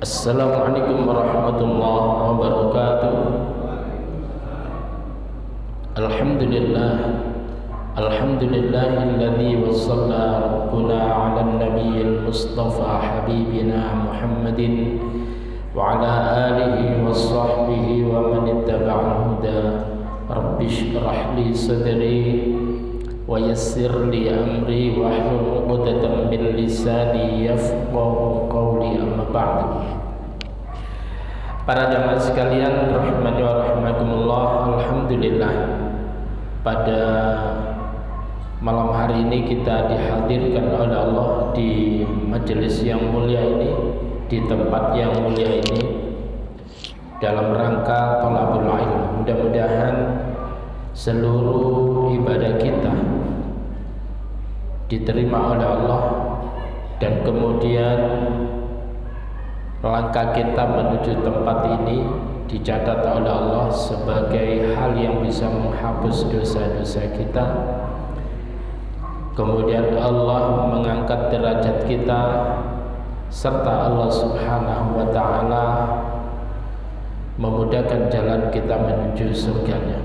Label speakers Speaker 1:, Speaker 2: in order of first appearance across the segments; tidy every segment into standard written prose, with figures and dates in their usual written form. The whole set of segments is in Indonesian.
Speaker 1: Assalamualaikum warahmatullahi wabarakatuh. Alhamdulillahilladzi wassala rabbuna ala nabiyyil mustafa habibina Muhammadin wa ala alihi wa sahbihi wa man ittaba'al huda. Rabbi shrah li sadri wa yassir li amri wa hlul 'uqdatam min lisani yafqahu qawli, amma ba'du. Para jamaah sekalian rahimani wa rahimakumullah, alhamdulillah pada malam hari ini kita dihadirkan oleh Allah di majelis yang mulia ini, di tempat yang mulia ini, dalam rangka thalabul ilm. Mudah-mudahan seluruh ibadah kita diterima oleh Allah, dan kemudian langkah kita menuju tempat ini dicatat oleh Allah sebagai hal yang bisa menghapus dosa-dosa kita. Kemudian Allah mengangkat derajat kita, serta Allah subhanahu wa ta'ala memudahkan jalan kita menuju surganya.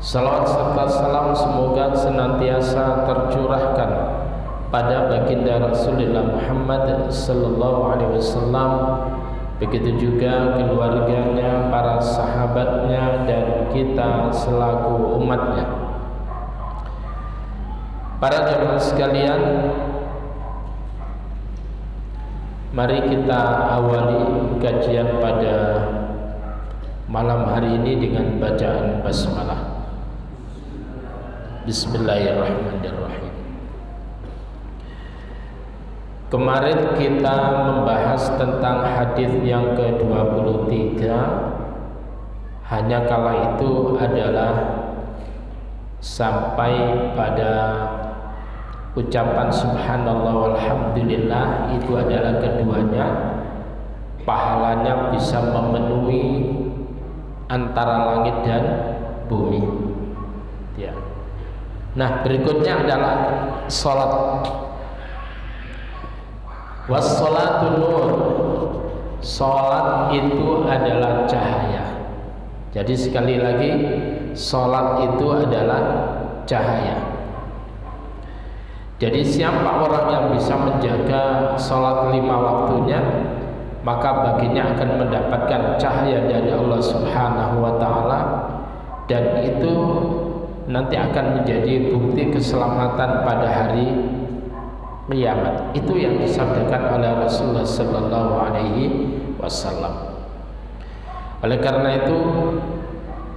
Speaker 1: Salawat serta salam semoga senantiasa tercurahkan pada baginda Rasulullah Muhammad sallallahu alaihi wasallam, begitu juga keluarganya, para sahabatnya, dan kita selaku umatnya. Para jemaah sekalian, mari kita awali kajian pada malam hari ini dengan bacaan basmalah. Bismillahirrahmanirrahim. Kemarin kita membahas tentang hadis yang ke-23. Hanya kala itu adalah sampai pada ucapan subhanallah walhamdulillah. Itu adalah keduanya, pahalanya bisa memenuhi antara langit dan bumi, ya. Nah, berikutnya adalah salat. Wassalatu nur, salat itu adalah cahaya. Jadi sekali lagi, salat itu adalah cahaya. Jadi siapa orang yang bisa menjaga salat 5 waktunya, maka baginya akan mendapatkan cahaya dari Allah subhanahu wa ta'ala, dan itu nanti akan menjadi bukti keselamatan pada hari kiamat. Itu yang disabdakan oleh Rasulullah sallallahu alaihi wasallam. Oleh karena itu,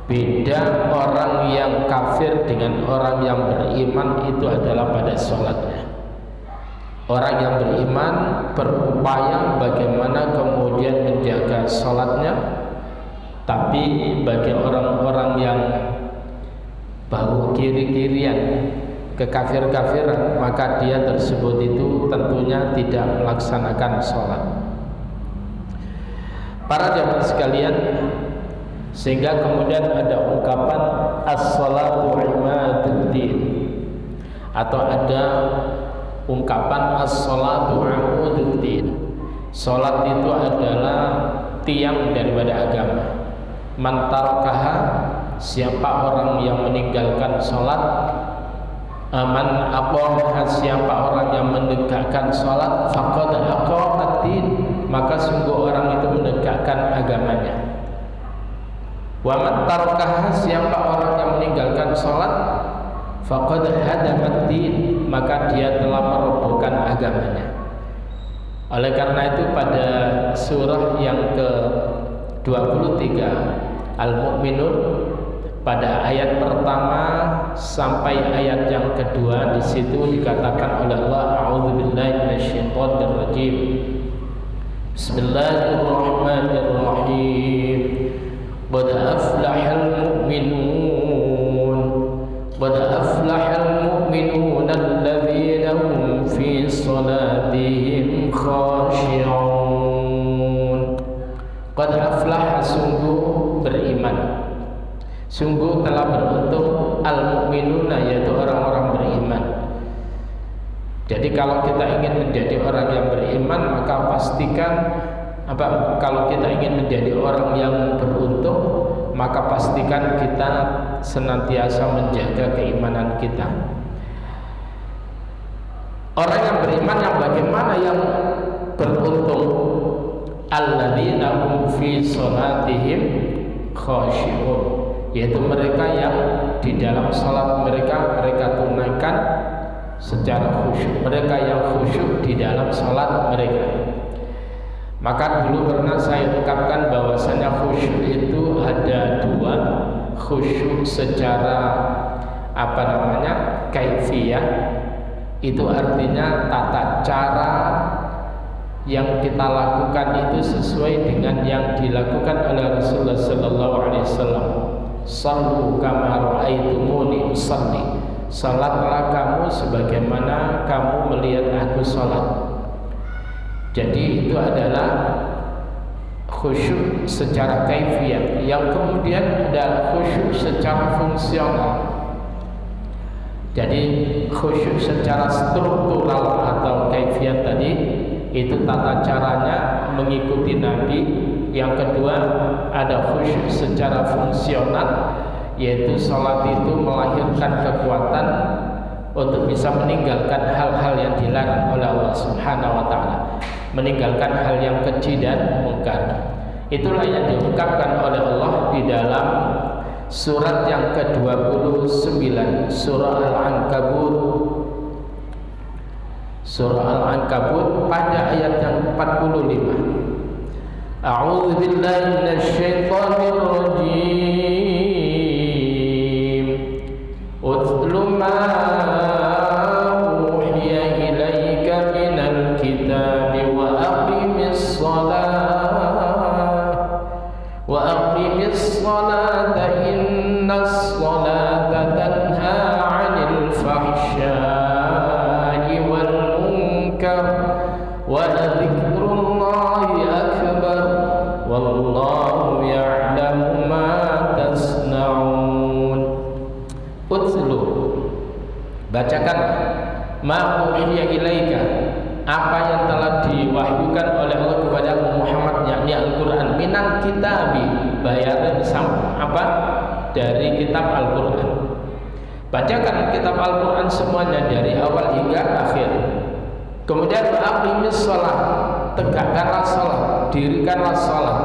Speaker 1: beda orang yang kafir dengan orang yang beriman itu adalah pada sholatnya. Orang yang beriman berupaya bagaimana kemudian menjaga sholatnya, tapi bagi orang-orang yang bau kiri-kirian, kekafir-kafiran, maka dia tersebut itu tentunya tidak melaksanakan sholat. Para jamaah sekalian, sehingga kemudian ada ungkapan as-salatu imaduddin, atau ada ungkapan as-salatu imaduddin. Sholat itu adalah tiang daripada agama. Man tarakaha, siapa orang yang meninggalkan sholat, man aqamaha, siapa orang yang menegakkan salat, faqad aqamaddin, maka sungguh orang itu menegakkan agamanya. Wa man tarakaha, siapa orang yang meninggalkan salat, faqad hadamaddin, maka dia telah merobohkan agamanya. Oleh karena itu pada surah yang ke-23 Al-Mu'minun, pada ayat pertama sampai ayat yang kedua, di situ dikatakan oleh Allah, a'udzubillahi minasyaitonir rajim. Bismillahirrahmanirrahim. Qad aflahal mu'minun, qad aflahal mu'minun alladzina hum fi salatihim khashi'un. Qad aflaha, sungguh beriman, sungguh telah beruntung al-mu'minuna, yaitu orang-orang beriman, Jadi kalau kita ingin menjadi orang yang beriman, maka pastikan kalau kita ingin menjadi orang yang beruntung, maka pastikan kita senantiasa menjaga keimanan kita. Orang yang beriman yang bagaimana yang beruntung? Alladzina hum fi sholatihim khashi'un, yaitu mereka yang di dalam salat mereka tunaikan secara khusyuk. Mereka yang khusyuk di dalam salat mereka. Maka dulu pernah saya ungkapkan bahwasanya khusyuk itu ada dua. Khusyuk secara kaifiyah, itu artinya tata cara yang kita lakukan itu sesuai dengan yang dilakukan oleh Rasulullah sallallahu alaihi wasallam. Sallu kama ra'aitumuni usalli. Salatlah kamu sebagaimana kamu melihat aku salat. Jadi itu adalah khusyuk secara kaifiyah. Yang kemudian ada khusyuk secara fungsional. Jadi khusyuk secara struktural atau kaifiyah tadi itu tata caranya mengikuti Nabi. Yang kedua ada khusyuk secara fungsional, yaitu salat itu melahirkan kekuatan untuk bisa meninggalkan hal-hal yang dilarang oleh Allah Subhanahu wa taala, meninggalkan hal yang keji dan mungkar. Itulah yang diungkapkan oleh Allah di dalam surat yang ke-29, surah Al-Ankabut. Surah Al-Ankabut pada ayat yang 45. A'udzu billahi minasyaitonir rajim. Utlu ma uhiya ilaika minal kitabi wa aqimis salata innas salata tanha 'anil fahsya'i wal munkar wa dzikrullahi akbar wallahu ya'lamu ma tasna'un. Utlu, bacakan ma uhiya ilaika, apa yang telah diwahyukan oleh Allah kepada Muhammad, yakni Al-Quran, minal kitabi, bayaran dari kitab Al-Quran. Bacakan kitab Al-Quran semuanya dari awal hingga akhir. Kemudian aqimis shalah, tegakkanlah salat, dirikanlah salat.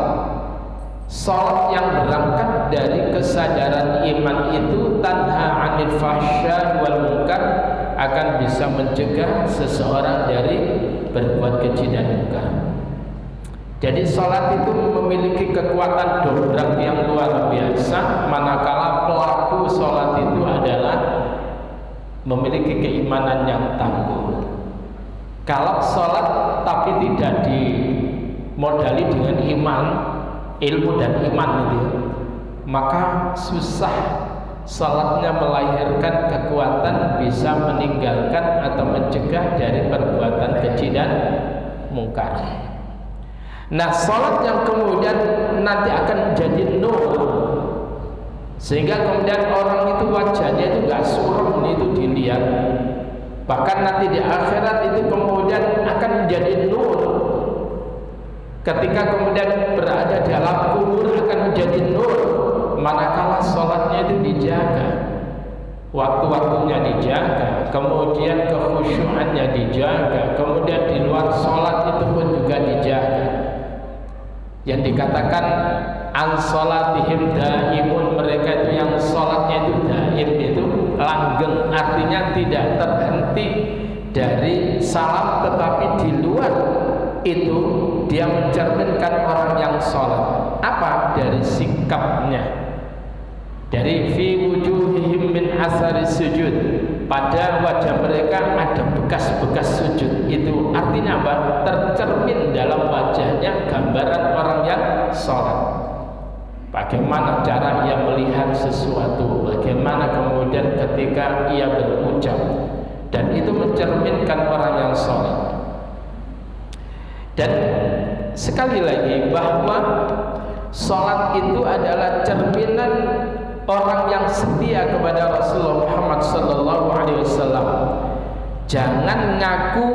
Speaker 1: Salat yang berangkat dari kesadaran iman itu tanha 'anil fahsya wal munkar, akan bisa mencegah seseorang dari berbuat keji dan munkar. Jadi salat itu memiliki kekuatan dobrak yang luar biasa, manakala pelaku salat itu adalah memiliki keimanan yang tangguh. Kalau salat tapi tidak dimodali dengan iman, ilmu dan iman itu, maka susah salatnya melahirkan kekuatan bisa meninggalkan atau mencegah dari perbuatan keji dan mungkar. Nah, salat yang kemudian nanti akan menjadi nur, sehingga kemudian orang itu wajahnya itu gak suram itu dilihat. Bahkan nanti di akhirat itu kemudian akan menjadi nur. Ketika kemudian berada dalam kubur akan menjadi nur, manakala salatnya itu dijaga, waktu-waktunya dijaga, kemudian kekhusyuannya dijaga, kemudian di luar salat itu pun juga dijaga. Yang dikatakan an salatihim daimun, mereka itu yang salatnya itu daim, itu langgeng, artinya tidak terhenti dari salat, tetapi di luar itu dia mencerminkan orang yang salat. Apa? Dari sikapnya, dari fi wujuhihim min asari sujud, pada wajah mereka ada bekas-bekas sujud. Itu artinya apa? Tercermin dalam wajahnya gambaran orang yang salat. Bagaimana cara ia melihat sesuatu, bagaimana kemudian ketika ia berucap, dan itu mencerminkan orang yang salat. Dan sekali lagi bahwa salat itu adalah cerminan orang yang setia kepada Rasulullah Muhammad sallallahu alaihi wasallam. Jangan ngaku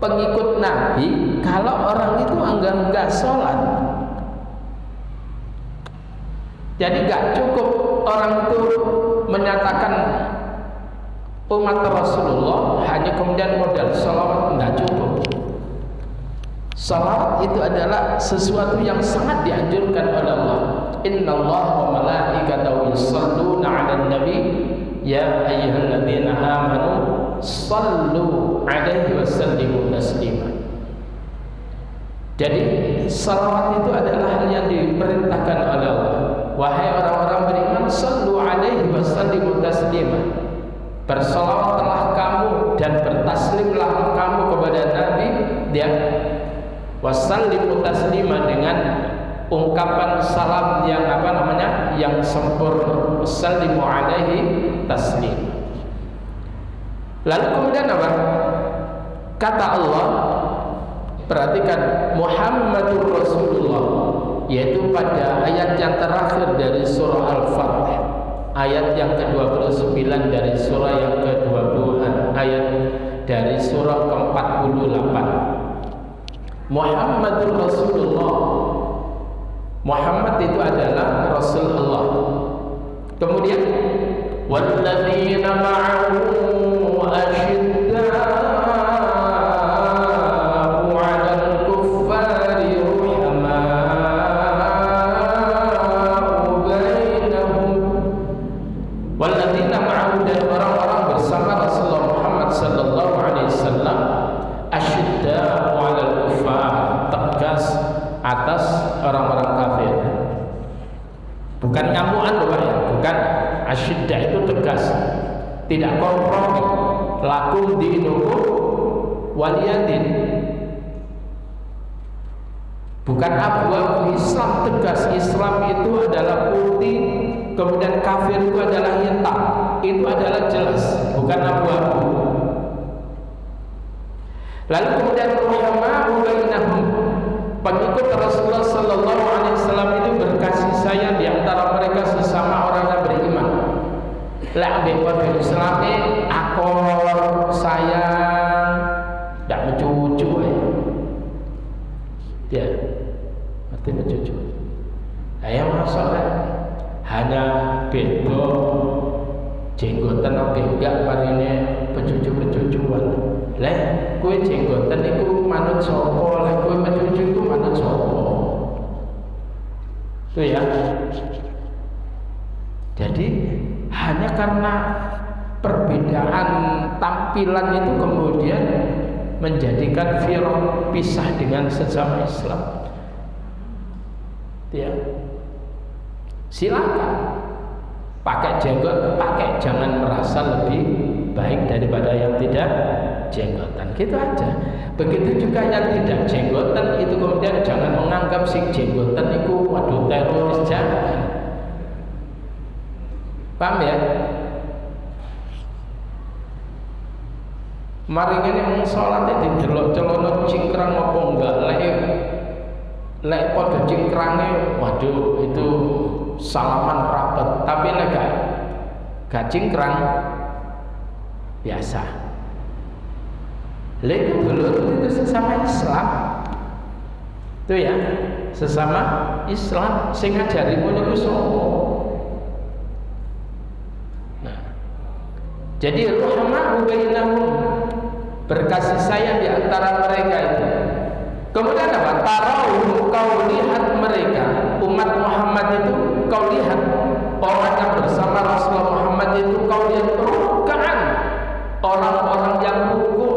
Speaker 1: pengikut Nabi kalau orang itu enggak sholat. Jadi enggak cukup orang itu menyatakan umat Rasulullah hanya kemudian modal sholawat, enggak cukup. Sholawat itu adalah sesuatu yang sangat dianjurkan oleh Allah. Innallaha wa malaikatahu yusholluna 'alan nabi ya ayyuhalladzina amanu shallu 'alaihi wa sallimu taslima. Jadi sholawat itu adalah hal yang diperintahkan oleh Allah. Wahai orang-orang beriman, shallu 'alaihi wa sallimu taslima. Bersolawatlah kamu dan bertaslimlah kamu kepada Nabi dia wasallimu taslima, dengan ungkapan salam yang yang sempurna. Wasallimu alaihi taslim. Lalu kemudian apa? Kata Allah, perhatikan, Muhammadur Rasulullah, yaitu pada ayat yang terakhir dari surah Al-Fath, ayat yang ke-29 dari surah yang ke-20, ayat dari surah ke-48. Muhammadur Rasulullah, Muhammad itu adalah Rasulullah. Kemudian walladzina ma'ahu asyidda'u 'alal kuffari ruhama'u bainahum. Walladzina ma'ahu, dan orang-orang bersama Rasulullah Muhammad sallallahu alaihi wasallam, asyidda'u 'alal kuffar, tegas atas orang-orang kafir. Bukan nyamuan loh ya, bukan. Asyiddah itu tegas, tidak kompromi. Lakum dinukum waliyadin. Bukan abu-abu. Islam tegas. Islam itu adalah putih, kemudian kafir itu adalah hitam. Itu adalah jelas, bukan abu-abu. Lalu kemudian ruhama'u bainahum, pengikut Rasulullah sallallahu alaihi wasallam itu berkasih sayang di antara mereka sesama orang yang beriman. Lah bebas Islamnya akor sayang, tidak mencucu ya. Arti mencucu. Ayah masalah hanya beda jenggotan apa enggak marine pecucu-pecucuan. Lah kue jenggotan itu manut sopo, lah kue mencucu itu manut sopo. Itu ya. Jadi hanya karena perbedaan tampilan itu kemudian menjadikan firqah pisah dengan sesama Islam. Ya. Silakan pakai jenggot, pakai, jangan merasa lebih baik daripada yang tidak jenggotan. Gitu aja. Begitu juga yang tidak jenggotan itu kemudian jangan menganggap si jenggotan itu waduh teroris, jangan. Paham ya? Mari ini sholatnya di delok-celono cingkrang apa enggak, lek pada cingkrangnya waduh itu salaman rapet, tapi lek gak cingkrang biasa. Lek dulu itu sesama Islam. Itu ya, sesama Islam sing ngajari ngono iku sapa? Jadi ruhama'u bainahum, berkasih sayang di antara mereka itu. Kemudian apa? Tarau, kau lihat mereka, umat Muhammad itu kau lihat, orang yang bersama Rasulullah Muhammad itu kau lihat rukaan, orang-orang yang rukuk.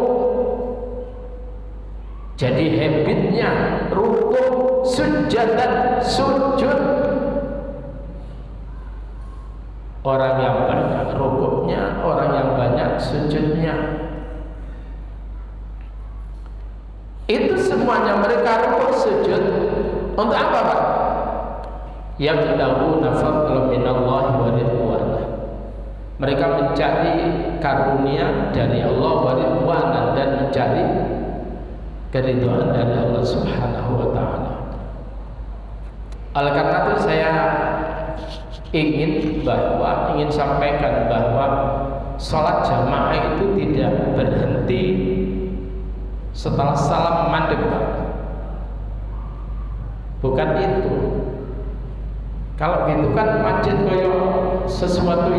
Speaker 1: Jadi habitnya rukuk, sujadan, sujud. Orang yang banyak rukuknya, orang yang banyak sujudnya. Itu semuanya mereka rukuk sujud untuk apa, Pak? Yabtaguna fadlan minallahi wa ridwana. Mereka mencari karunia dari Allah wa ridwanan, dan mencari keridhaan dari Allah Subhanahu wa taala. Oleh karena itu saya ingin sampaikan bahwa sholat jamaah itu tidak berhenti setelah salam mandek, Pak. Bukan itu. Kalau gitu kan masjid koyo sesuatu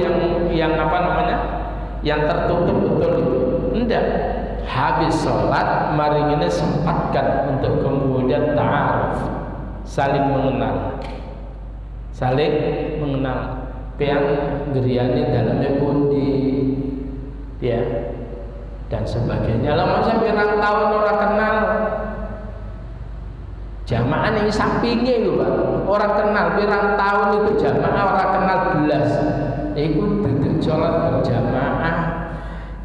Speaker 1: yang apa namanya, yang tertutup betul itu. Enggak. Habis sholat, mari ini sempatkan untuk kemudian ta'aruf, saling mengenal, pian geriane dalamnya pundi, ya, dan sebagainya. Lah masa pirang tahun orang kenal, jamaah ning sampinge lho, Pak. Orang kenal pirang tahun itu jamaah orang kenal belas. Iku duduk sholat berjamaah,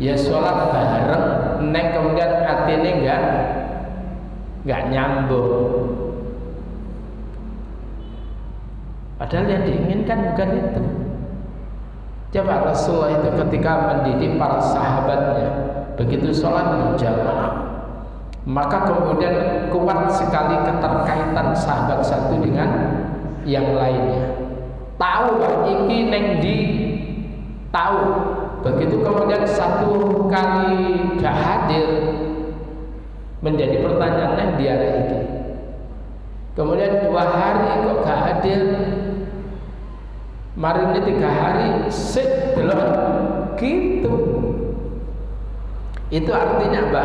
Speaker 1: ya sholat bareng, neng kemudian atine enggak nyambung. Padahal yang diinginkan bukan itu. Coba Rasulullah itu ketika mendidik para sahabatnya, begitu sholat berjamaah, maka kemudian kuat sekali keterkaitan sahabat satu dengan yang lainnya. Tahu Pak, iki neng di tahu. Begitu kemudian satu kali gak hadir, menjadi pertanyaan neng di area ini. Kemudian 2 hari kok gak hadir, mari ini 3 hari, sik belum gitu. Itu artinya apa?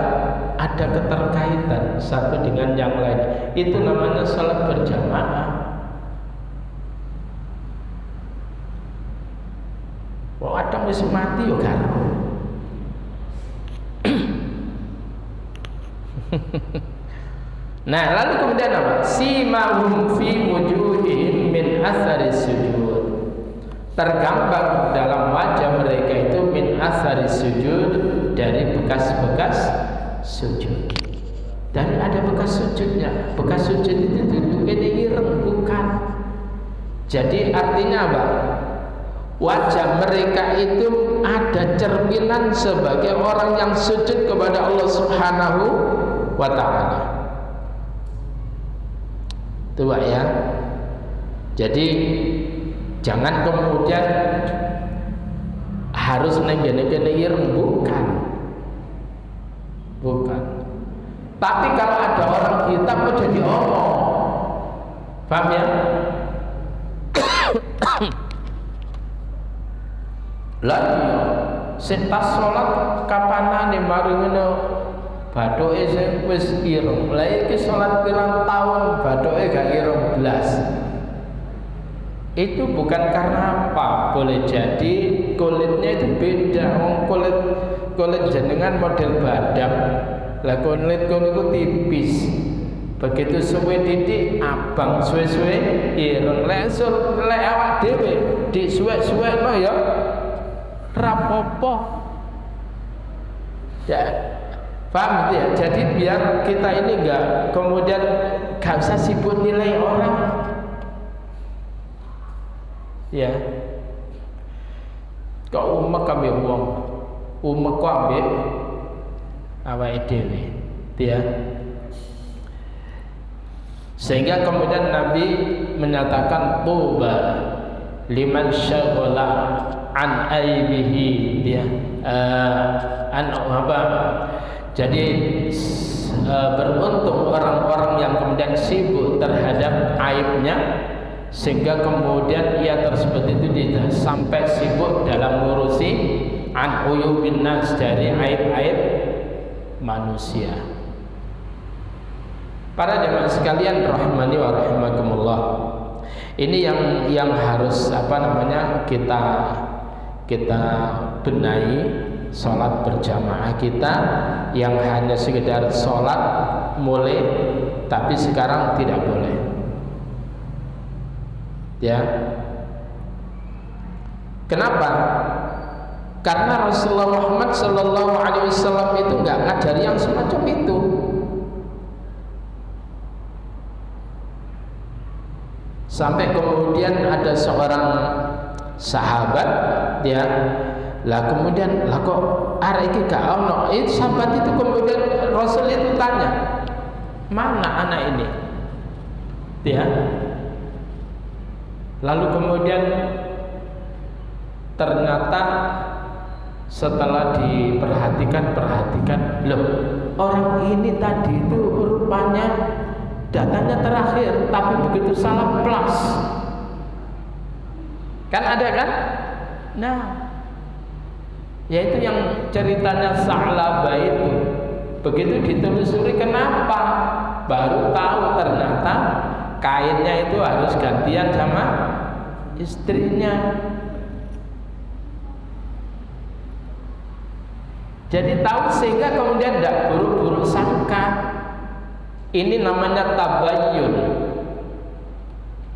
Speaker 1: Ada keterkaitan satu dengan yang lain. Itu namanya salat berjamaah. Wong kadang wis mati yo karo. Nah, lalu kemudian apa? Simahum fi wujuhihim min athari sujud. Tergambar dalam wajah mereka itu min athari sujud, dari bekas-bekas sujud. Dan ada bekas sujudnya. Bekas sujud itu duduknya ireng, bukan. Jadi artinya apa? Wajah mereka itu ada cerminan sebagai orang yang sujud kepada Allah Subhanahu wa ta'ala. Itu Pak ya. Jadi jangan kemudian harus neng-neng ireng, bukan. Tapi kalau ada orang hitam kok jadi omong, paham ya? Lah iya, sing tas salat kapanane mari ngono bathuke sing wis ireng. Lah iki salat pirang tahun bathuke gak ireng blas. Itu bukan karena apa? Boleh jadi kulitnya itu beda. Kulit jenengan model badak. Lah kulit itu tipis. Begitu suwe titik abang, suwe-suwe ireng. Lek awak dhewe disuwek-suwekno ya rapopo ya, paham ya? Jadi biar kita ini enggak kemudian gak usah sibuk nilai orang ya. Kok umek kami wong umek kok ambek awake dhewe ya. Sehingga kemudian Nabi menyatakan tuba liman syaghala an aibihi dia jadi beruntung orang-orang yang kemudian sibuk terhadap aibnya, sehingga kemudian ia tersebut itu sampai sibuk dalam ngurusi an uyubin nas, dari aib-aib manusia. Para jemaah sekalian rahimani wa rahimakumullah, ini yang harus kita benahi sholat berjamaah kita, yang hanya sekedar sholat mulai tapi sekarang tidak boleh ya. Kenapa? Karena Rasulullah Muhammad Sallallahu Alaihi Wasallam itu nggak ngajari yang semacam itu. Sampai kemudian ada seorang sahabat dia, lah kemudian lah kok arek iki gak ono. Itu sahabat itu kemudian Rasul itu tanya, mana anak ini dia. Lalu kemudian ternyata setelah diperhatikan, loh, orang ini tadi itu rupanya datanya terakhir, tapi begitu salam plus. Kan ada kan? Nah, yaitu yang ceritanya Sa'labah itu. Begitu ditelusuri kenapa, baru tahu ternyata kainnya itu harus gantian sama istrinya. Jadi tahu sehingga kemudian tidak buruk-buruk sangka. Ini namanya tabayyun.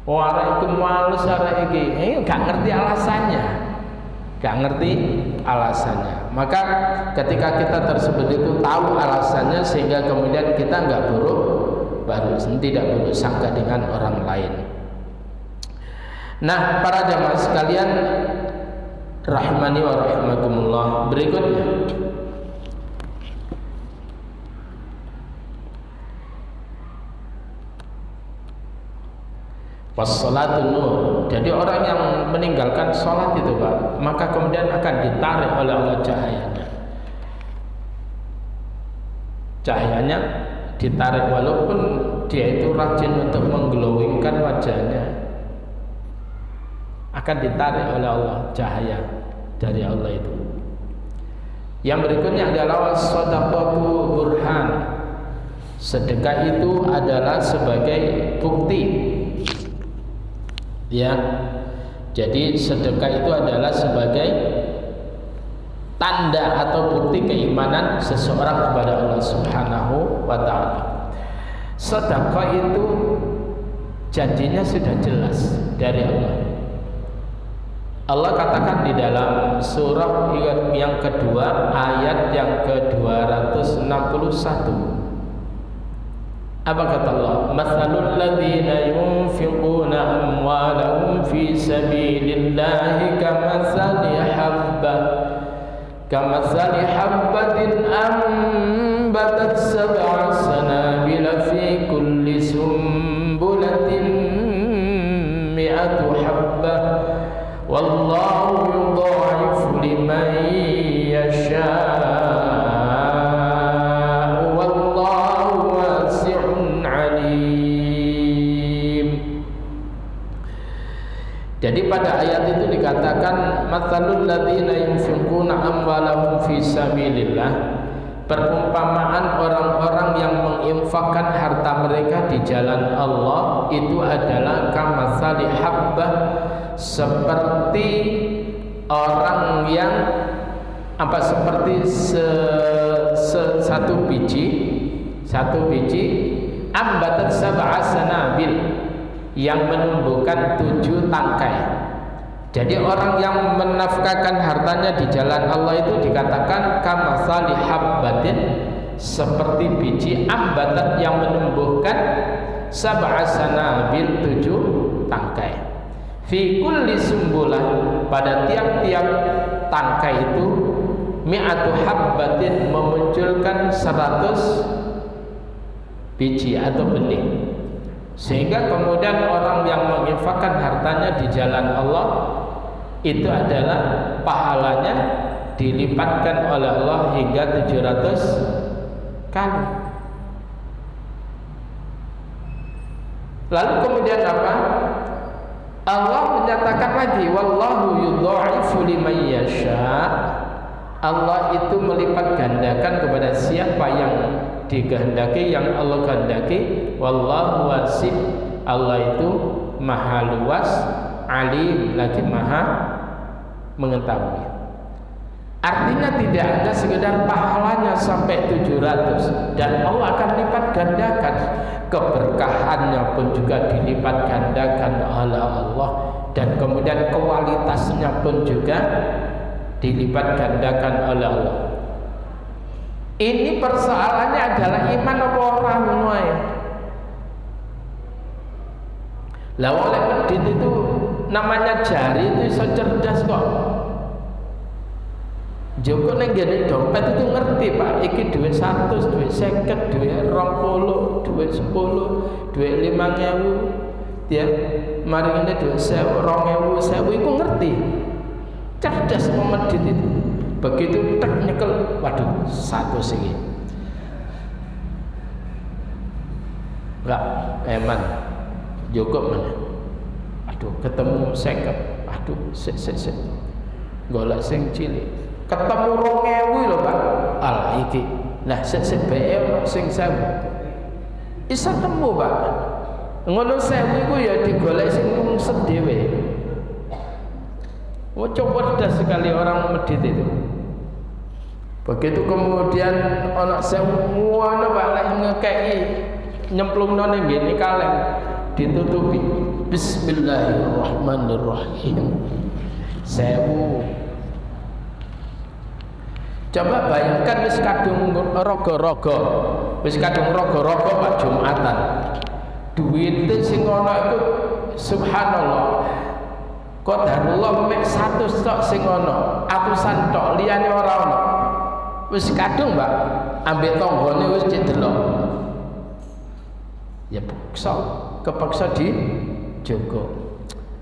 Speaker 1: Orang itu malu cara ini, nggak ngerti alasannya, Maka ketika kita tersebut itu tahu alasannya, sehingga kemudian kita nggak tidak buruk sangka dengan orang lain. Nah, para jamaah sekalian, rahimani wa rahimakumullah, berikutnya wassalatun nur. Jadi orang yang meninggalkan sholat itu Pak, maka kemudian akan ditarik oleh Allah cahayanya ditarik, walaupun dia itu rajin untuk mengglowingkan wajahnya, akan ditarik oleh Allah cahaya dari Allah itu. Yang berikutnya adalah shadaqatu burhan. Sedekah itu adalah sebagai bukti. Ya, jadi sedekah itu adalah sebagai tanda atau bukti keimanan seseorang kepada Allah Subhanahu wa ta'ala. Sedekah itu janjinya sudah jelas dari Allah. Allah katakan di dalam surah yang kedua, ayat yang ke-261. Apa kata Allah? Mathalul ladzina yunfiquna amwalahum fi sabilillahi kamathali habbatin ambatat sab'a sanabila fi kulli sumbulatin mi'atu habbah wallahu yudha'ifu liman yasha'. Jadi pada ayat itu dikatakan matsalul ladzina yunfiquna amwalahum fi sabilillah, perumpamaan orang-orang yang menginfakkan harta mereka di jalan Allah itu adalah kamatsali habbah, seperti orang yang seperti satu biji ambatat sab'a sanabil, yang menumbuhkan 7 tangkai. Jadi orang yang menafkahkan hartanya di jalan Allah itu dikatakan kamatsali habbatin, seperti biji ambatat yang menumbuhkan sab'a sanabil, 7 tangkai. Fi kulli sumbulah, pada tiap-tiap tangkai itu mi'atu habbatin, memunculkan 100 biji atau benih. Sehingga kemudian orang yang menginfakkan hartanya di jalan Allah itu adalah pahalanya dilipatkan oleh Allah hingga 700 kali. Lalu kemudian apa? Allah menyatakan lagi, wallahu yudha'ifu liman yasha'. Allah itu melipat gandakan kepada siapa yang dikehendaki, yang Allah kehendaki. Wallahu wasi', Allah itu maha luas, alim, lagi maha mengetahui. Artinya tidak ada sekedar pahalanya sampai 700, dan Allah akan lipat gandakan. Keberkahannya pun juga dilipat gandakan oleh Allah, dan kemudian kualitasnya pun juga dilipat gandakan oleh Allah. Ini persoalannya adalah iman apa orang wae. Lah oleh medit itu namanya jari itu iso cerdas kok. Joko ning ngene dompet itu ngerti Pak, iki duit 100, duit 50, duit 20, duit 10, duit 5.000, ya. Mari ngene duit 1.000, 2.000, 1.000 iku ngerti. Cerdas medit itu. Begitu tek nyekel, waduh, satu sini. Enggak, eman. Cukup mana? Aduh, ketemu seket. Aduh, sik. Golek sing cilik. Ketemu 2000 lho, Pak. Al iki. Nah, sik bae sing 1000. Isa temu, Pak. Ngono 1000 iku ya digolek sing ngungset dhewe. Oh, cerdas sekali orang medit itu. Begitu kemudian ana semua balik ngekeki nyemplungno ning ngene kaleng ditutupi. Bismillahirrahmanirrahim. 1000. Coba bayangkan wis kadung rogo-rogo. Wis kadung rogo-rogo Pak Jumatan. Duwite sing ana iku subhanallah. Qadarullah mek 100 tok sing ana, atusan tok liyane ora ana. Wis kadung, Mbak, ambek tanggane wis cek delok. Ya kepaksa di jogo.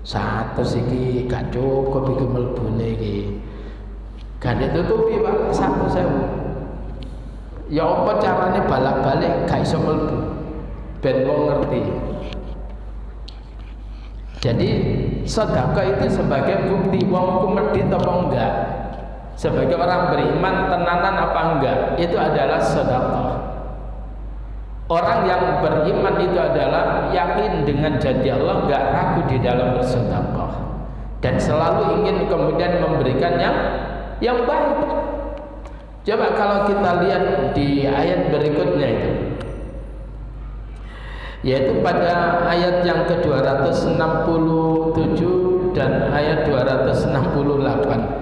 Speaker 1: 100 iki gak cukup iki mlebune iki. Gak ditutupi, Pak, 100.000. Ya apa carane balak-balik gak iso mlebu. Ben wong ngerti. Jadi sedekah itu sebagai bukti wong ku medhit apa enggak. Sebagai orang beriman tenanan apa enggak, itu adalah sedekah. Orang yang beriman itu adalah yakin dengan janji Allah, enggak ragu di dalam bersedekah dan selalu ingin kemudian memberikan yang baik. Coba kalau kita lihat di ayat berikutnya itu, yaitu pada ayat yang ke-267 dan ayat 268.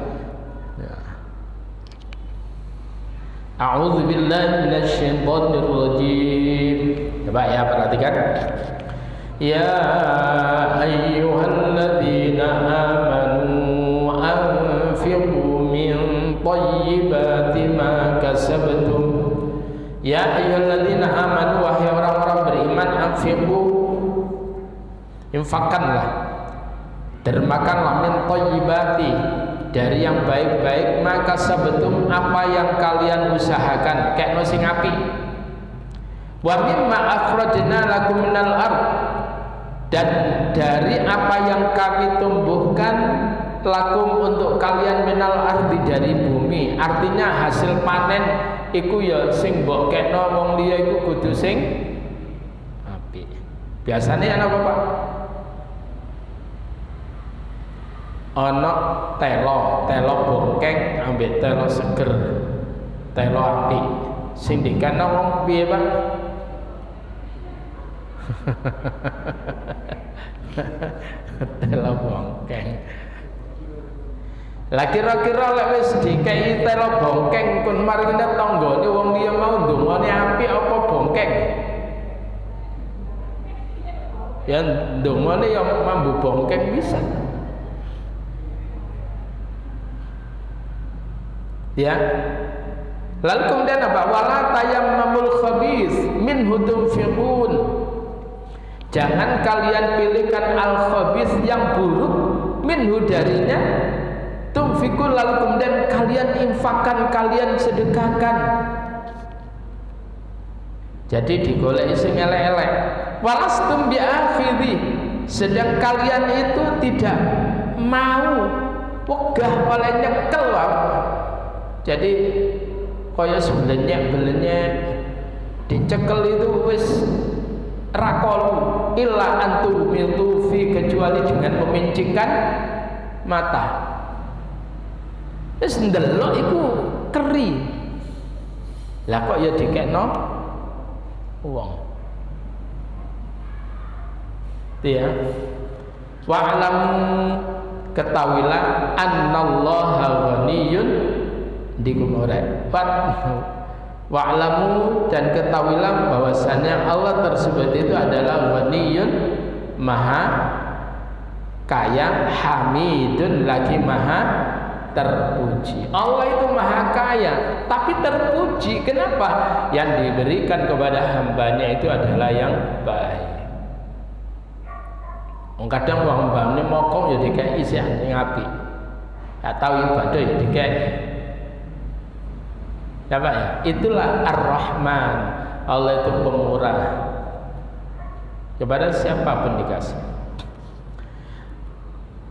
Speaker 1: A'udzu billahi minasyaitonir rajim. Coba ya perhatikan. Ya ayyuhalladzina amanu anfiqu min thayyibati ma kasabtum. Ya ayyuhalladzina amanu, wahai orang-orang beriman, anfiqu, infakkanlah, dermakanlah, min thayyibati, dari yang baik-baik, maka sabtum, apa yang kalian usahakan, kayak sing api. Wa mimma akhrajna lakum minal ard, dan dari apa yang kami tumbuhkan lakum untuk kalian minal ardi, dari bumi. Artinya hasil panen iku ya sing mbok kena wong liya iku kudu sing apik. Biasane ana apa, Pak? Ana telo bongkeng ambek telo seger. Telo apik. Sing dikena wong piye, Pak? Telo bongkeng. Lah kira-kira lek wis dikei telo bongkeng kun maringane tanggane wong liya mau ndongane apik apa bongkeng? Ya ndongane yang mambu bongkeng bisa. Ya. Lalu kemudian apa? Wala tayammamul khabith minhu tunfiqun. Jangan kalian pilihkan al-khabith yang buruk minhu darinya. Tunfikun, lalu kemudian kalian infakkan, kalian sedekahkan. Jadi digoleki sing elek-elek. Walastum bi'akhidhi, sedang kalian itu tidak mau wegah oleh nyekel, Pak. Jadi kaya sebenarnya dicekel itu wis rakolu illa antum miltufi, kecuali dengan memincingkan mata. Wis ndelok iku keri. Lah kok ya dikekno wong. Ya. Wa'lam, ketahuilah annallaha ghaniyun dikum ora. Wa'lamu, dan ketahuilah bahwasanya Allah tersebut itu adalah ghaniyun, maha kaya, hamidun, lagi maha terpuji. Allah itu maha kaya tapi terpuji. Kenapa? Yang diberikan kepada hambanya itu adalah yang baik. Kadang wong hambane mokong ya dikei isian sing apik. Gak tahu ibadah ya dikei. Ya Pak ya, itulah Ar-Rahman. Allah itu pemurah. Kepada siapapun dikasih.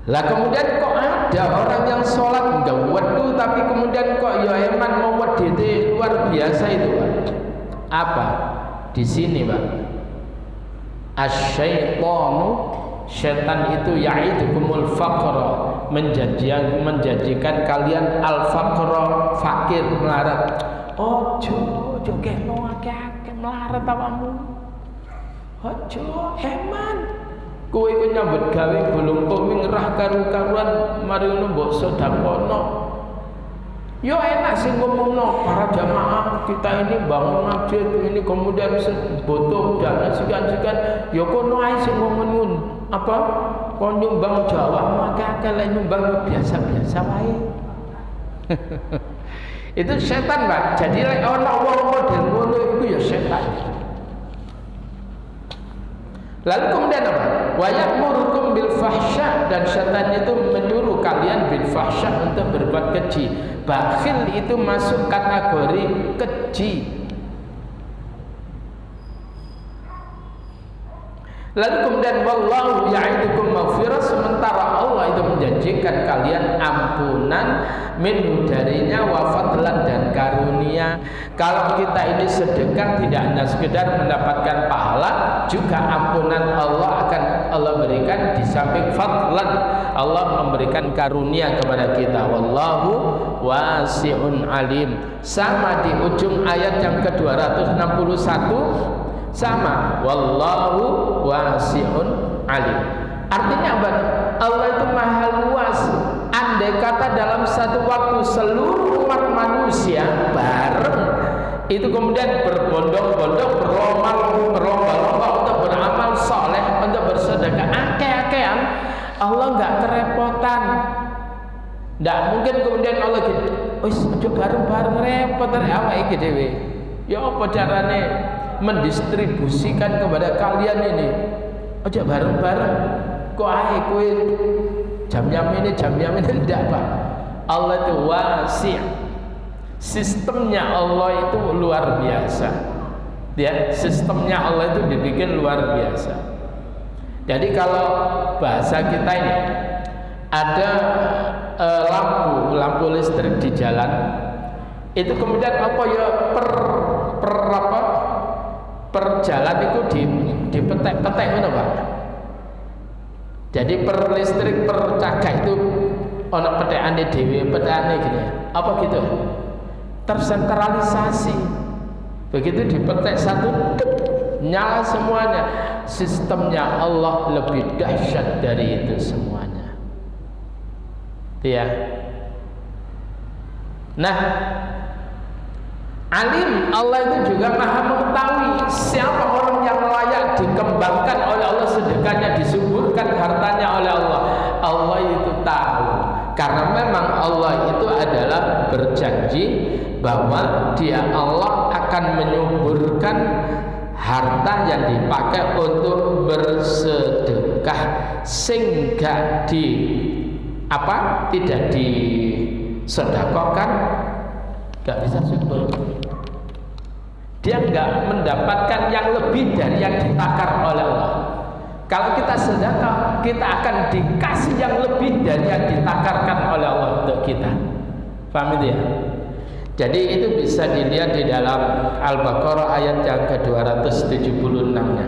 Speaker 1: Lah kemudian kok ada orang yang sholat enggak wedu tapi kemudian kok ya eman mau wedite luar biasa itu Pak. Apa? Di sini Pak. Asyaitonu, setan itu ya'idukumul faqra, menjanjikan kalian al-faqra, fakir, melarat. Ojo keno akeh-akeh melarat awamu. Ojo eman. Kowe iku nyambut gawe bolong kowe ngerah karu-karuan mari ngono mbok sedakono. Yo enak sih ngomongno para jamaah kita ini bangun masjid ini kemudian butuh dana sekian-sekian. Yo kono ae sing ngomong apa? Kon nyumbang Jawa akeh-akeh lek nyumbang biasa-biasa wae. Itu setan Pak. Jadi lek ana wong model ngono iku ya setan. Lalu kemudian apa? Wa ya'murukum bil fahsya, dan setan itu menyuruh kalian bil fahsya untuk berbuat keji. Bakhil itu masuk kategori keji. Lalu kemudian wallahu ya'idukum maghfirah, sementara Allah itu menjanjikan kalian ampunan minhu darinya wa fadlan dan karunia. Kalau kita ini sedekah tidak hanya sekedar mendapatkan pahala, juga ampunan Allah akan Allah berikan. Di samping fadlan, Allah memberikan karunia kepada kita. Wallahu wasi'un alim. Sama di ujung ayat yang ke-261 sama, wallahu wasi'un alim. Artinya apa? Allah itu maha luas. Andai kata dalam satu waktu seluruh umat manusia bareng itu kemudian berbondong-bondong berlomba-lomba untuk beramal soleh, untuk bersedekah akeh-akehan, Allah nggak kerepotan. Nggak mungkin kemudian Allah gitu, wis aja bareng-bareng repot awake iki dhewe. Ya apa carane mendistribusikan kepada kalian ini? Aja bareng-bareng. Kok ae kowe jam-jam ini tidak Pak. Allah itu wasi'. Sistemnya Allah itu luar biasa. Ya, sistemnya Allah itu dibikin luar biasa. Jadi kalau bahasa kita ini ada lampu listrik di jalan, itu kemudian apa ya per jalan itu dipetek-petek ngono Pak. Jadi per listrik per cagak itu ono petekane dhewe, petekane gini. Apa gitu? Tersentralisasi. Begitu dipetek satu, nyala semuanya. Sistemnya Allah lebih dahsyat dari itu semuanya. Ya. Nah, alim, Allah itu juga maha mengetahui siapa orang yang layak dikembangkan oleh Allah, sedekahnya disuburkan, hartanya oleh Allah. Allah itu tahu, karena memang Allah itu adalah berjanji bahwa Dia Allah akan menyuburkan harta yang dipakai untuk bersedekah, sehingga tidak disedekahkan, nggak bisa subur. Dia nggak mendapatkan yang lebih dari yang ditakar oleh Allah. Kalau kita sedekah, kita akan dikasih yang lebih dari yang ditakarkan oleh Allah untuk kita. Paham itu ya? Jadi itu bisa dilihat di dalam Al-Baqarah ayat yang ke-276-nya.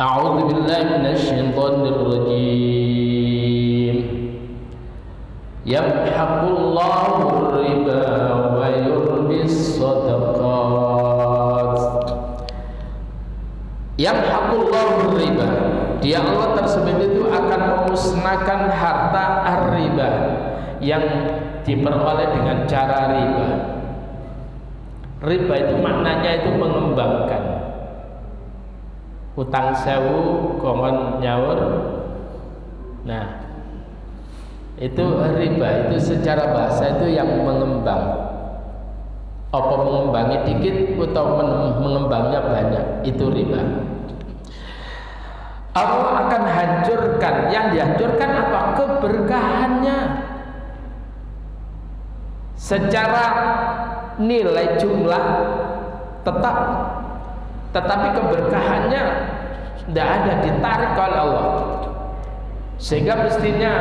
Speaker 1: A'udzu billahi minasyaitonir rajim. Yamhaqullahu riba wa yurbis shadaqat. Yamhaqullahu riba, Dia Allah tersebut itu akan memusnahkan harta ar-riba yang diperoleh dengan cara riba. Riba itu maknanya itu mengembangkan. Utang sewu kongon nyaur. Nah, itu riba, itu secara bahasa itu yang mengembang. Apa mengembangnya dikit atau mengembangnya banyak, itu riba. Allah akan hancurkan dihancurkan. Yang dihancurkan apa? Keberkahannya. Secara nilai jumlah tetap, tetapi keberkahannya tidak ada, ditarik oleh Allah. Sehingga mestinya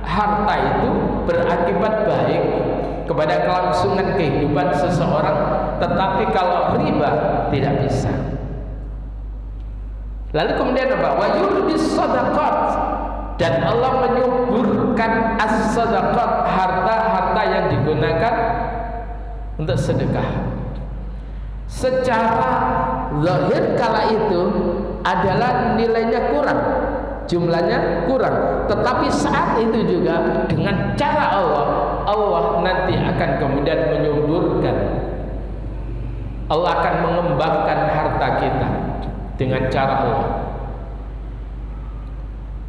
Speaker 1: harta itu berakibat baik kepada kelangsungan kehidupan seseorang, tetapi kalau riba tidak bisa. Lalu kemudian apa? Wa yurbis sadaqat, dan Allah menyuburkan as-sadaqat, harta-harta yang digunakan untuk sedekah. Secara zahir kala itu adalah nilainya kurang, jumlahnya kurang, tetapi saat itu juga dengan cara Allah, Allah nanti akan kemudian menyuburkan. Allah akan mengembangkan harta kita dengan cara Allah.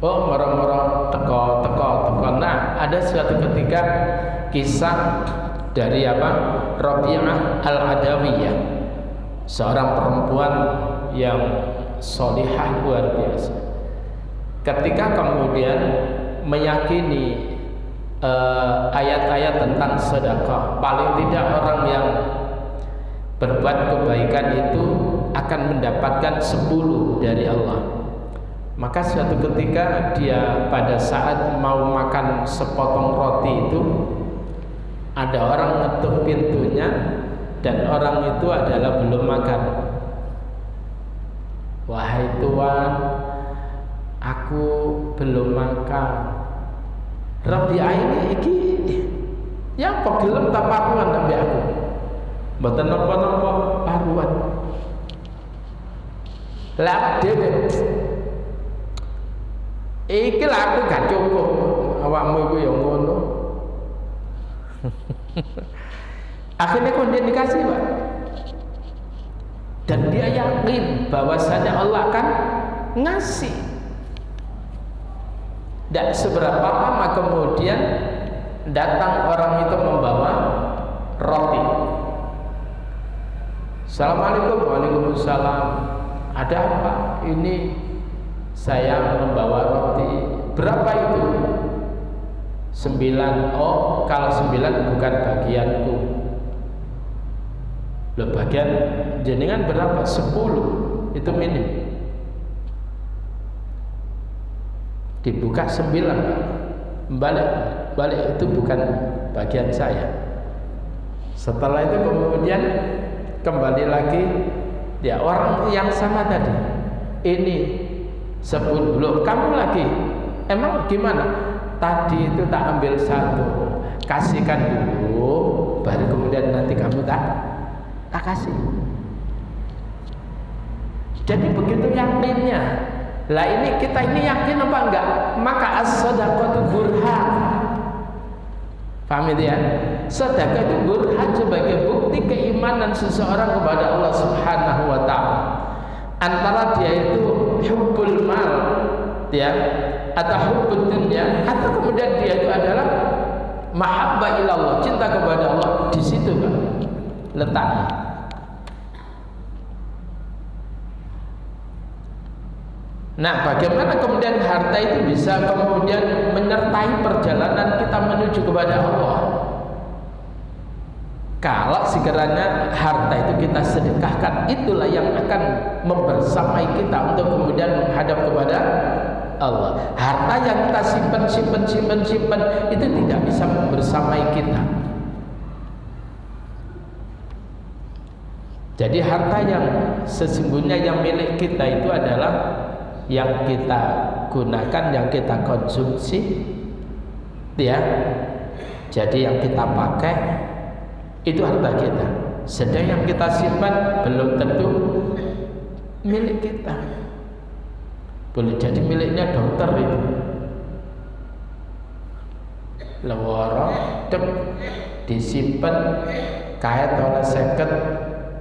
Speaker 1: Oh, moro-moro teko. Nah, ada suatu ketika kisah dari Rabi'ah Al-Adawiyah, seorang perempuan yang solihah luar biasa. Ketika kemudian meyakini ayat-ayat tentang sedekah, paling tidak orang yang berbuat kebaikan itu akan mendapatkan 10 dari Allah. Maka suatu ketika dia pada saat mau makan sepotong roti itu, ada orang ngetuk pintunya dan orang itu adalah belum makan. Wahai Tuhan, aku belum makan. Rabi'ah iki ya apa gelem tak paruan sampe aku. Mboten napa-napa paruan. Lah dhewe iki lah aku gak cukup, awakmu iku ya ngono. Akhirnya kemudian dikasih, Pak. Dan dia yakin bahwasanya Allah akan ngasih. Dan seberapa lama kemudian datang orang itu membawa roti. Assalamualaikum. Waalaikumsalam. Ada apa? Ini saya membawa roti. Berapa itu? 9. Oh, kalau 9 bukan bagianku. Loh, bagian jenengan berapa? 10. Itu minim. Dibuka 9. Balik itu bukan bagian saya. Setelah itu kemudian kembali lagi, ya orang yang sama tadi. Ini 10. Loh, kamu lagi? Emang gimana? Tadi itu tak ambil 1, kasihkan dulu, baru kemudian nanti kamu tak kasih. Jadi begitu yakinnya. Lah ini kita ini yakin apa enggak? Maka as-shadaqatu burhan. Paham itu ya? Sedekah itu burhan sebagai bukti keimanan seseorang kepada Allah Subhanahu wa taala. Antara dia itu hubbul mal, ya, atau hubbud dunya, atau kemudian dia itu adalah mahabbah ilallah, cinta kepada Allah. Di situ Pak letaknya. Nah, bagaimana kemudian harta itu bisa kemudian menyertai perjalanan kita menuju kepada Allah? Kalau sekiranya harta itu kita sedekahkan, itulah yang akan membersamai kita untuk kemudian menghadap kepada Allah. Harta yang kita simpan itu tidak bisa membersamai kita. Jadi harta yang sesungguhnya yang milik kita itu adalah yang kita gunakan, yang kita konsumsi, ya. Jadi yang kita pakai itu harta kita. Sedang yang kita simpan belum tentu milik kita. Boleh jadi miliknya dokter itu. Lewara dek disimpan kait oleh seket.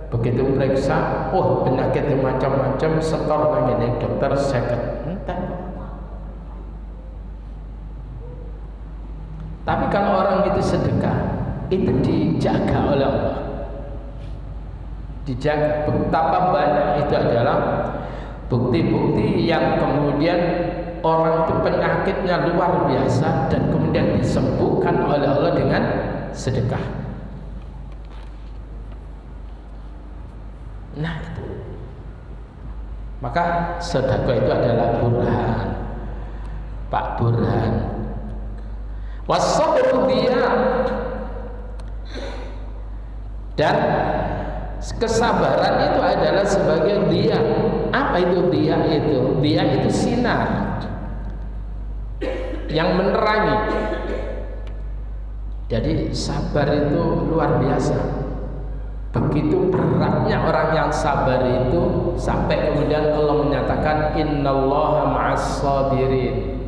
Speaker 1: Begitu periksa, oh penyakitnya macam-macam, setor lagi nih dokter seket. Entah. Tapi kalau orang itu sedekah, itu dijaga oleh Allah. Dijaga. Betapa banyak itu adalah bukti-bukti yang kemudian orang itu penyakitnya luar biasa dan kemudian disembuhkan oleh Allah dengan sedekah. Nah itu. Maka sedekah itu adalah burhan, Pak Burhan. Was-sabru dia, dan kesabaran itu adalah sebagai dia. Apa itu dia itu? Dia itu sinar yang menerangi. Jadi sabar itu luar biasa. Begitu beratnya orang yang sabar itu sampai kemudian Allah menyatakan innallaha ma'as sabirin.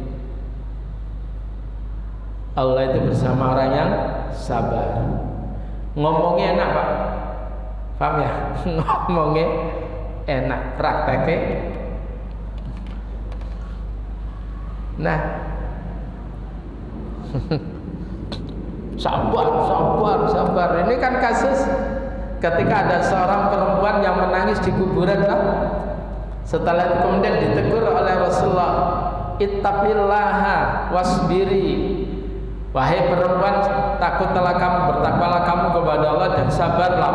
Speaker 1: Allah itu bersama orang yang sabar. Ngomongnya enak Pak, paham ya? Ngomongnya enak, prakteknya nah sabar. Ini kan kasus ketika ada seorang perempuan yang menangis di kuburan Pak. Setelah itu kemudian ditegur oleh Rasulullah, ittaqillaha wasbiri, wahai perempuan, takutlah kamu, bertakwalah kamu kepada Allah dan sabarlah.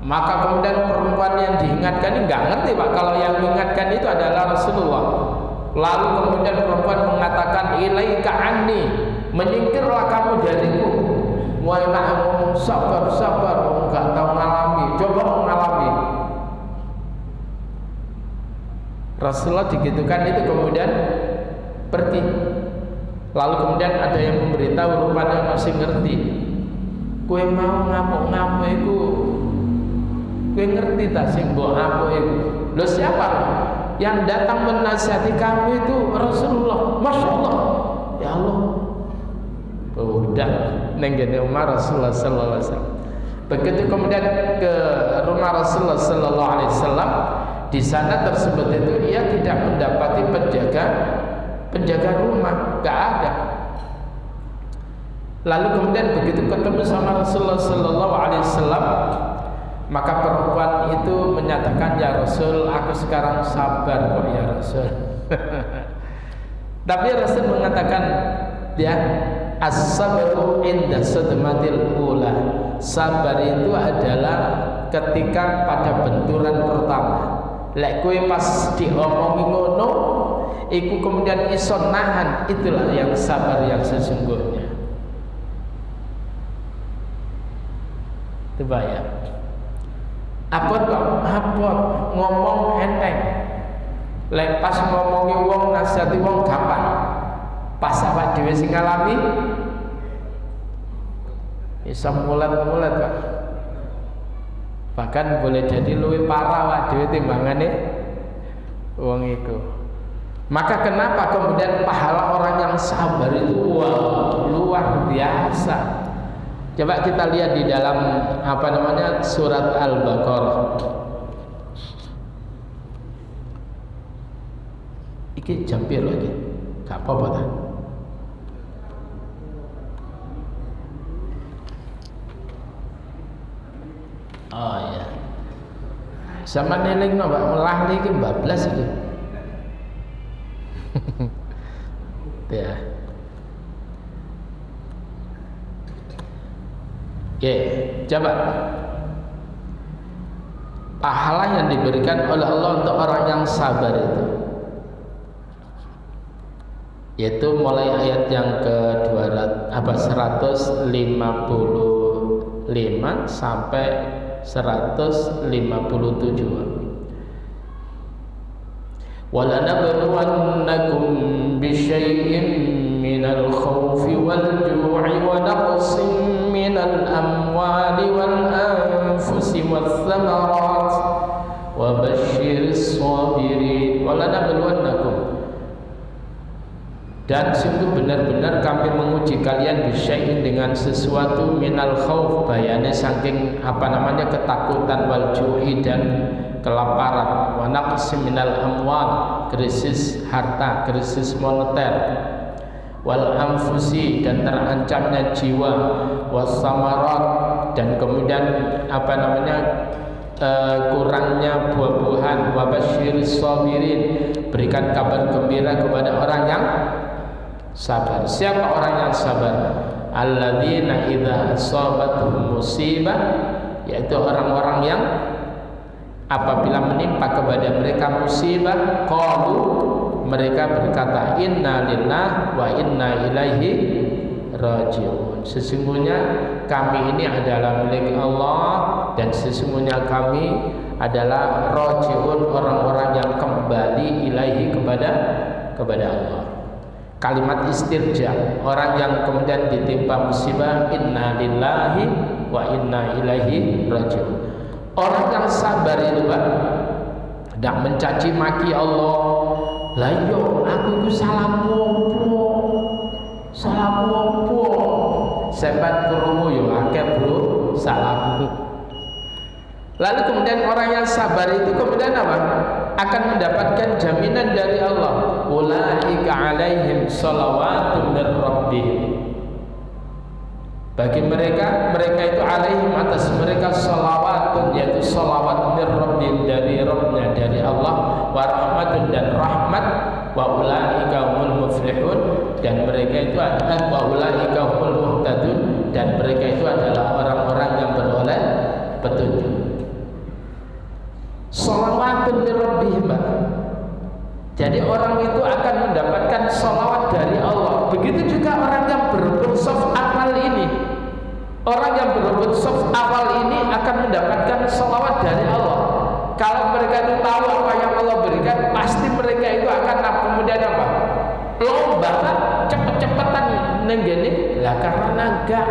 Speaker 1: Maka kemudian perempuan yang diingatkan ini nggak ngerti Pak kalau yang mengingatkan itu adalah Rasulullah. Lalu kemudian perempuan mengatakan ilaika anni, menyingkirlah kamu dariku. Wah enak ngomong sabar, nggak tahu ngalami, coba mengalami. Rasulullah digitukan itu kemudian pergi. Lalu kemudian ada yang memberitahu, rupanya masih ngerti. Kue mau ngamuk-ngamuk itu, kue ngerti tak sing mbok ngamuk itu. Loh siapa? Yang datang menasihati kamu itu Rasulullah. Masya Allah. Ya Allah. Udah nenggene Umar Rasulullah sallallahu alaihi wasallam. Begitu kemudian ke rumah Rasulullah sallallahu alaihi wasallam, di sana tersebut itu ia tidak mendapati penjaga rumah, enggak ada. Lalu kemudian begitu ketemu sama Rasulullah sallallahu alaihi wasallam, maka perempuan itu menyatakan, ya Rasul, aku sekarang sabar kok ya Rasul. Tapi Rasul mengatakan, ya, as-sabru inda sadmatil ula. Sabar itu adalah ketika pada benturan pertama. Lek kowe pas diomongi ngono, iku kemudian iso nahan, itulah yang sabar yang sesungguhnya. Coba ya. Apa ngomong enteng. Lek pas ngomongi wong, nasihati wong gampang. Pas awak dhewe sing ngalami bisa mulet-mulet Pak. Bahkan boleh jadi luwih parah awak dhewe timbangane wong iku. Maka kenapa kemudian pahala orang yang sabar itu luar biasa. Coba kita lihat di dalam surat Al-Baqarah. Iki jam piro iki? Gak apa-apa ta? Oh ya. Sama nelingno Pak, melahli iki bablas iki. Ya. Oke, coba pahala yang diberikan oleh Allah untuk orang yang sabar itu, yaitu mulai ayat yang ke 155 sampai 157. وَلَنَبْلُوَنَّكُمْ بِشَيْءٍ مِّنَ الْخَوْفِ وَالْجُوعِ وَنَقْصٍ مِّنَ الْأَمْوَالِ وَالْأَنفُسِ وَالثَّمَرَاتِ وَبَشِّرِ الصَّابِرِينَ وَلَنَبْلُوَنَّكُمْ, dan sungguh benar-benar kami menguji kalian bisyai'in dengan sesuatu minal khauf, bayane saking ketakutan, wal ju'i dan kelaparan, wa naqsim minal amwal, krisis harta, krisis moneter, wal anfusi dan terancamnya jiwa, was samarat dan kemudian kurangnya buah-buahan. Wa basyiris sabirin, berikan kabar gembira kepada orang yang sabar. Siapa orang yang sabar? Alladzina idza asabatuhum musibah, yaitu orang-orang yang apabila menimpa kepada mereka musibah, qalu, mereka berkata, inna lillahi wa inna ilaihi raji'un. Sesungguhnya kami ini adalah milik Allah dan sesungguhnya kami adalah raji'un, orang-orang yang kembali ilaihi kepada Allah. Kalimat istirja, orang yang kemudian ditimpa musibah, inna lillahi wa inna ilaihi raji'un. Orang yang sabar itu Pak, tidak mencaci maki Allah. Lah yo aku salah opo sebat krungu yo akeh bro salahku. Lalu kemudian orang yang sabar itu kemudian apa? Akan mendapatkan jaminan dari Allah. Ulaika alaihim shalawatun mir rabbihim. Bagi mereka itu alaihim, atas mereka shalawatun, yaitu shalawat mir rabbihim, dari Rabbnya, dari Allah, wa rahmatun, dan rahmat, wa ulaika humul muflihun, dan mereka itu adalah wa ulaika humul muhtadun, dan mereka itu adalah orang-orang yang beroleh petunjuk. Shalawatun mir rabbihim. Jadi orang itu akan mendapatkan sholawat dari Allah. Begitu juga orang yang berebut soft awal ini. Orang yang berebut soft awal ini akan mendapatkan sholawat dari Allah. Kalau mereka itu tahu apa yang Allah berikan, pasti mereka itu akan kemudian apa? Lomba cepet-cepetan nenggene. Lah karena enggak,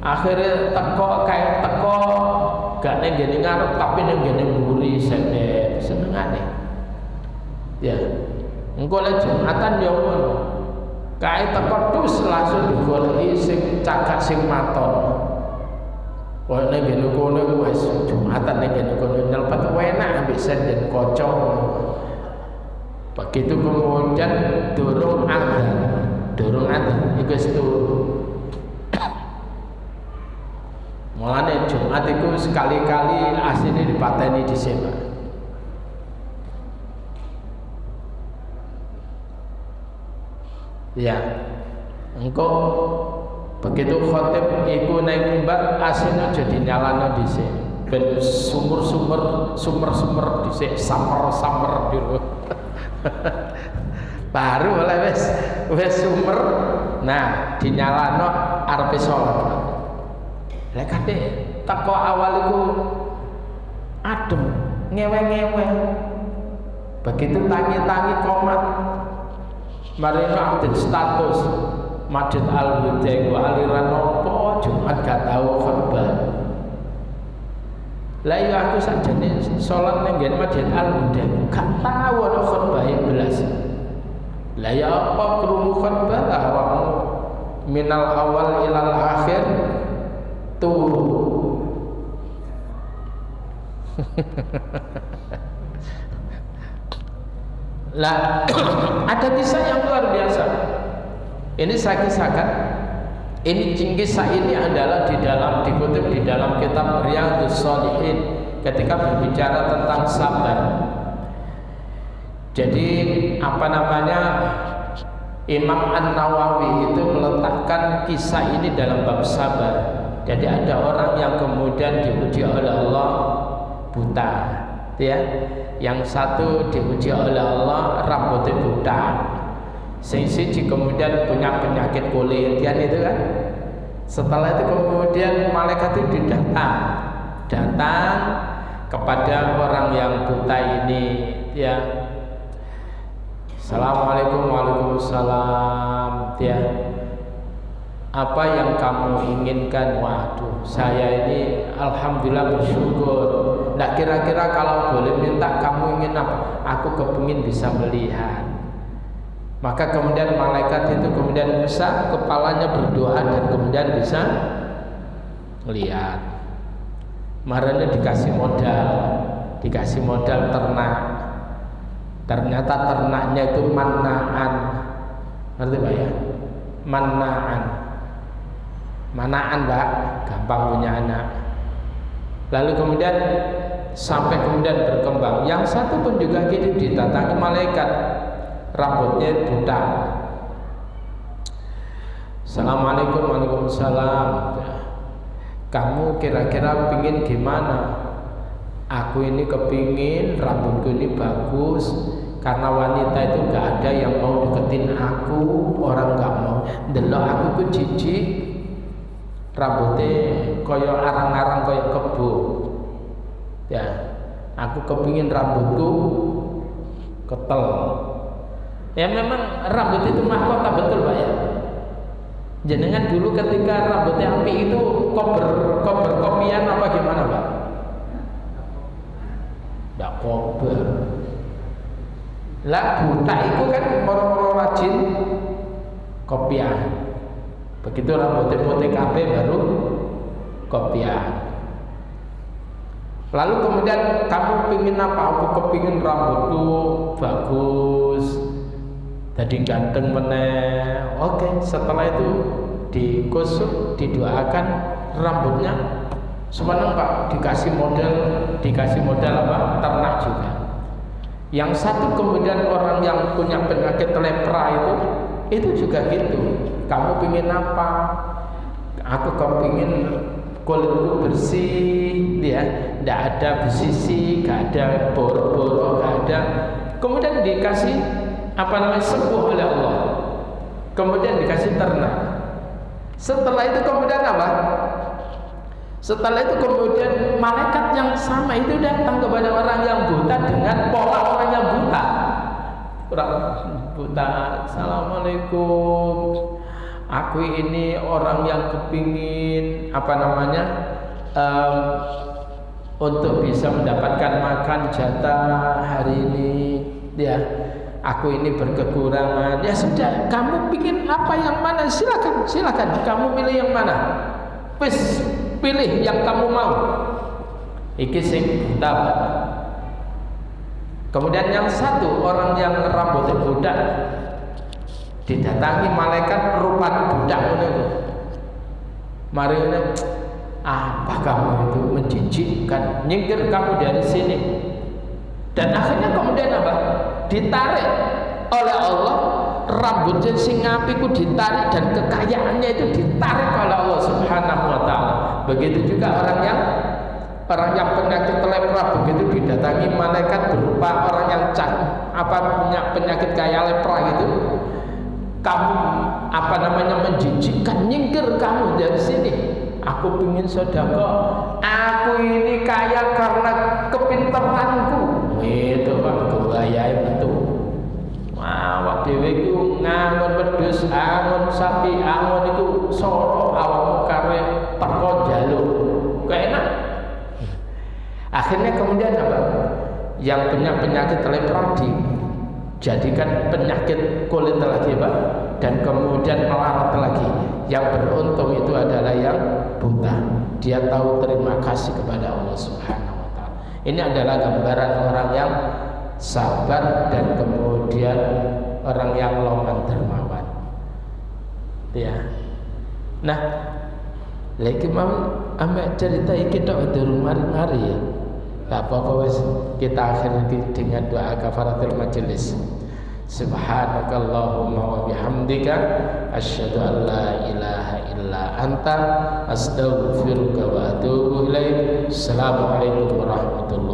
Speaker 1: akhirnya teko gak nenggene ngarep tapi nenggene mburi sendek senengane. Ya, engko lek Jumatan yo ngono. Kae teko dus langsung digoleki sing cagak sing maton. Kowe nek ngene kono wis Jumatan nek ngene kono nyelpet enak ambek senden kocok. Begitu kemudian durung adzan iku wis turu. Mulane Jumat iku sekali-kali asine dipateni dhisik. Ya, engkau begitu khotib iku naik mimbar aslinya jadi nyalano dhisik ben sumber dhisik samer dulu. Baru oleh wis sumber, nah dinyalano arepe salat. Lek kate teko awal iku adem ngewe-ngewe. Begitu tangi-tangi komat marino update status Masjid Al-Huda ku aliran opo Jumat gak tahu khotbah. Lah ya aku sakjane salat nang nggen Masjid Al-Huda gak tahu ana khotbah belas. Lah ya apa krungu khotbah lah awakmu minal awal ilal akhir turu. Lah ada kisah yang luar biasa. Ini saya kisahkan. Ini kisah ini adalah dikutip di dalam kitab Riyadhus Shalihin ketika berbicara tentang sabar. Jadi Imam An-Nawawi itu meletakkan kisah ini dalam bab sabar. Jadi ada orang yang kemudian diuji oleh Allah buta, ya. Yang satu diuji oleh Allah rambutnya buta, siji kemudian punya penyakit kulit, kan itu kan. Setelah itu kemudian malaikat itu datang kepada orang yang buta ini, ya. Assalamualaikum, waalaikumsalam, ya. Apa yang kamu inginkan? Waduh, saya ini alhamdulillah bersyukur. Nah, kira-kira kalau boleh minta kamu ingin apa? Aku kepingin bisa melihat. Maka kemudian malaikat itu kemudian bisa kepalanya berdoa dan kemudian bisa melihat. Marahnya dikasih modal ternak. Ternyata ternaknya itu manaan. Ngerti Pak ya? Manaan Mbak, gampang punya anak. Lalu kemudian sampai kemudian berkembang. Yang satu pun juga gitu, didatangi malaikat, rambutnya buta. Assalamualaikum, waalaikumsalam. Kamu kira-kira pingin gimana? Aku ini kepingin rambutku ini bagus, karena wanita itu gak ada yang mau deketin aku, orang gak mau delok aku ku jijik, rambutnya koyo arang-arang koyo kebo. Ya, aku kepingin rambutku ketel. Ya memang rambut itu mahkota, betul Pak ya. Jenengan dulu ketika rambutnya api itu kober kopian apa gimana Pak? Nggak kober. Lah buta itu kan moro-moro rajin kopian. Begitu rambutnya putih kabeh baru kopian. Lalu kemudian kamu pingin apa? Aku kepingin rambutku bagus, jadi ganteng meneh. Oke, setelah itu dikusuk, didoakan rambutnya semeneng Pak, dikasih modal apa? Ternak juga. Yang satu kemudian orang yang punya penyakit lepra itu juga gitu. Kamu pingin apa? Aku kepingin kulitku bersih, ya, tidak ada besisi, tidak ada boro-boro, tidak ada. Kemudian dikasih sembuh oleh Allah. Kemudian dikasih ternak. Setelah itu kemudian apa? Setelah itu kemudian malaikat yang sama itu datang kepada orang yang buta dengan pola orang yang buta. Orang buta, assalamualaikum. Aku ini orang yang kepingin untuk bisa mendapatkan makan jatah hari ini, ya. Aku ini berkekurangan. Ya sudah, kamu pingin apa yang mana? Silakan. Kamu pilih yang mana? Wis, pilih yang kamu mau. Iki sing buta. Kemudian yang satu orang yang rambutnya budak didatangi malaikat rupa budak menunggu. Mari apa kamu itu menjijikkan, nyingkir kamu dari sini. Dan akhirnya kemudian apa? Ditarik oleh Allah, rambutnya sing apiku ditarik dan kekayaannya itu ditarik oleh Allah Subhanahu wa taala. Begitu juga orang yang penyakit lepra, begitu didatangi malaikat berupa orang yang punya penyakit kayak lepra gitu. Kamu menjijikkan, nyingkir kamu dari sini. Aku pingin sedekah. Aku ini kaya karena kepintaranku. Itu Pak, kebayai betul. Wah, dhewe iku ngangon wedhus, angon sapi, angon iku soro awakmu kare teko njaluk. Keenak. Akhirnya kemudian apa? Yang punya penyakit lepra jadikan penyakit kulit lagi Pak, dan kemudian melarat lagi. Yang beruntung itu adalah yang buta. Dia tahu terima kasih kepada Allah Subhanahu wa taala. Ini adalah gambaran orang yang sabar dan kemudian orang yang loman dermawan. Ya. Nah, lagi mau ambek cerita iki tok durung mari-mari ya. Gak apa-apa wes, kita akhiri dengan doa kafaratul majelis. Subhanakallahumma wa bihamdika asyhadu an la ilaha illa anta astaghfiruka wa atubu ilaik. Assalamualaikum warahmatullahi